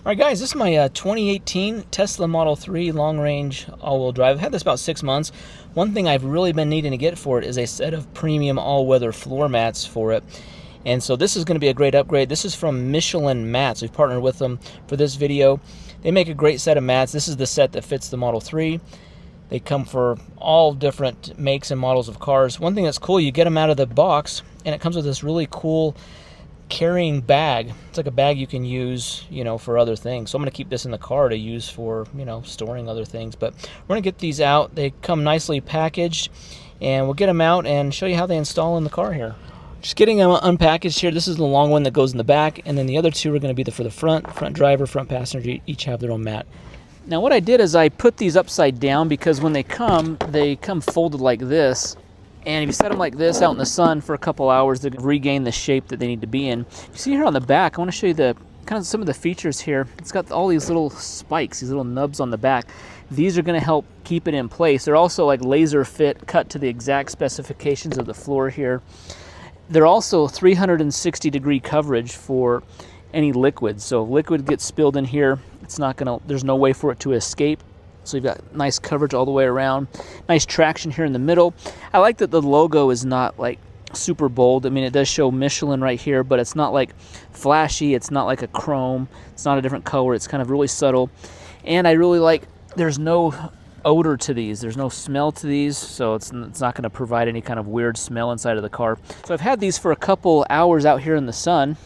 All right, guys, this is my 2018 Tesla Model 3 long-range all-wheel drive. I've had this about 6 months. One thing I've really been needing to get for it is a set of premium all-weather floor mats for it. And so this is going to be a great upgrade. This is from Michelin Mats. We've partnered with them for this video. They make a great set of mats. This is the set that fits the Model 3. They come for all different makes and models of cars. One thing that's cool, you get them out of the box, and it comes with this really cool carrying bag. It's like a bag you can use, for other things. So I'm going to keep this in the car to use for, storing other things. But we're going to get these out. They come nicely packaged, and we'll get them out and show you how they install in the car here. Just getting them unpackaged here. This is the long one that goes in the back, and then the other two are going to be for the front driver, front passenger. Each have their own mat. Now what I did is I put these upside down because when they come folded like this. And if you set them like this out in the sun for a couple hours, they regain the shape that they need to be in. You see here on the back, I want to show you some of the features here. It's got all these little spikes, these little nubs on the back. These are going to help keep it in place. They're also like laser fit, cut to the exact specifications of the floor here. They're also 360-degree coverage for any liquid. So if liquid gets spilled in here, there's no way for it to escape. So you've got nice coverage all the way around. Nice traction here in the middle. I like that the logo is not like super bold. I mean, it does show Michelin right here, but it's not like flashy. It's not like a chrome. It's not a different color. It's kind of really subtle. And I really like there's no odor to these. There's no smell to these, so it's not going to provide any kind of weird smell inside of the car. So I've had these for a couple hours out here in the sun.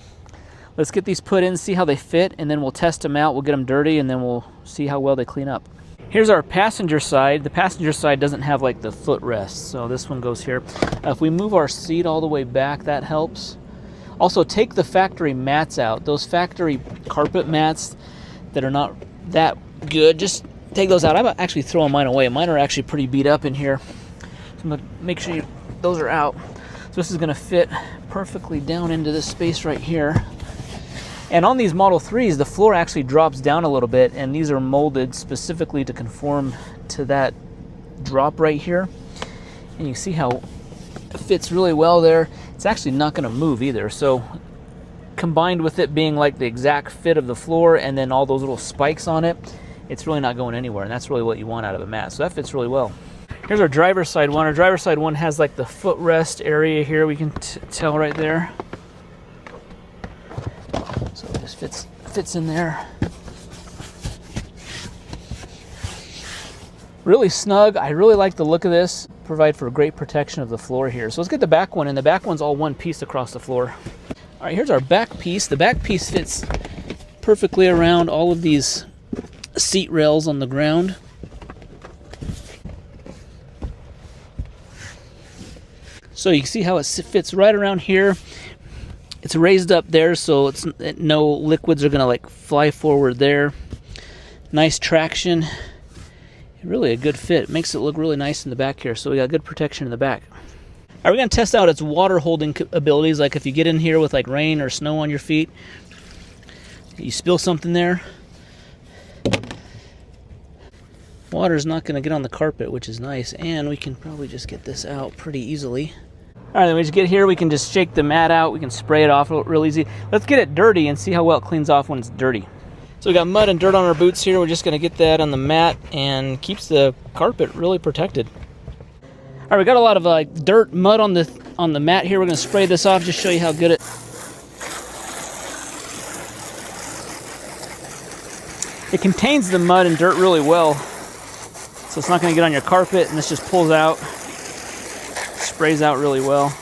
Let's get these put in, see how they fit, and then we'll test them out. We'll get them dirty, and then we'll see how well they clean up. Here's our passenger side. The passenger side doesn't have like the footrest, so this one goes here. If we move our seat all the way back, that helps. Also, take the factory mats out. Those factory carpet mats that are not that good, just take those out. I'm actually throwing mine away. Mine are actually pretty beat up in here. So I'm gonna make sure those are out. So this is gonna fit perfectly down into this space right here. And on these Model 3s, the floor actually drops down a little bit, and these are molded specifically to conform to that drop right here. And you see how it fits really well there. It's actually not going to move either. So combined with it being like the exact fit of the floor and then all those little spikes on it, it's really not going anywhere. And that's really what you want out of a mat. So that fits really well. Here's our driver's side one. Our driver's side one has like the footrest area here. We can tell right there. So it just fits in there. Really snug. I really like the look of this. Provide for great protection of the floor here. So let's get the back one, and the back one's all one piece across the floor. All right, here's our back piece. The back piece fits perfectly around all of these seat rails on the ground. So you can see how it fits right around here. It's raised up there, so no liquids are going to like fly forward there. Nice traction. Really a good fit. Makes it look really nice in the back here, so we got good protection in the back. All right, we're going to test out its water holding abilities, like if you get in here with like rain or snow on your feet, you spill something there, water's not going to get on the carpet, which is nice, and we can probably just get this out pretty easily. All right, then we just get here, we can just shake the mat out, we can spray it off real easy. Let's get it dirty and see how well it cleans off when it's dirty. So we got mud and dirt on our boots here. We're just gonna get that on the mat and keeps the carpet really protected. All right, we got a lot of dirt, mud on the mat here. We're gonna spray this off, just show you how good it contains the mud and dirt really well. So it's not gonna get on your carpet, and this just pulls out. Sprays out really well. All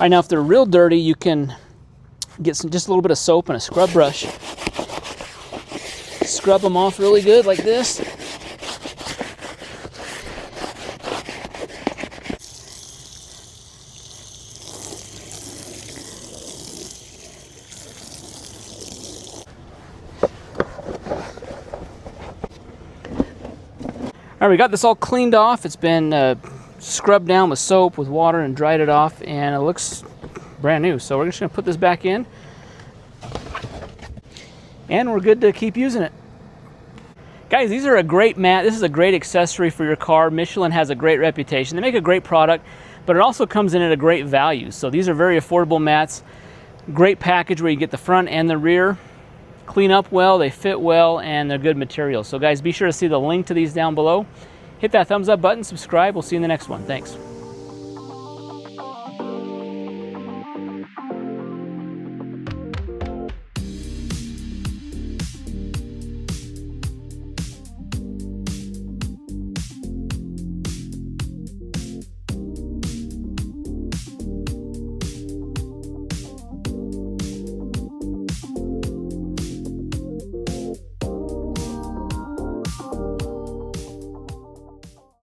right, now if they're real dirty, you can get just a little bit of soap and a scrub brush. Scrub them off really good like this. All right, we got this all cleaned off. It's been scrubbed down with soap, with water, and dried it off, and it looks brand new. So we're just gonna put this back in, and we're good to keep using it. Guys, these are a great mat. This is a great accessory for your car. Michelin has a great reputation. They make a great product, but it also comes in at a great value. So these are very affordable mats. Great package where you get the front and the rear. clean up well, they fit well, and they're good materials. So guys, be sure to see the link to these down below. Hit that thumbs up button, subscribe. We'll see you in the next one. Thanks.